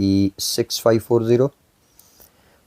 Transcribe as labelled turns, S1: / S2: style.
S1: E6540.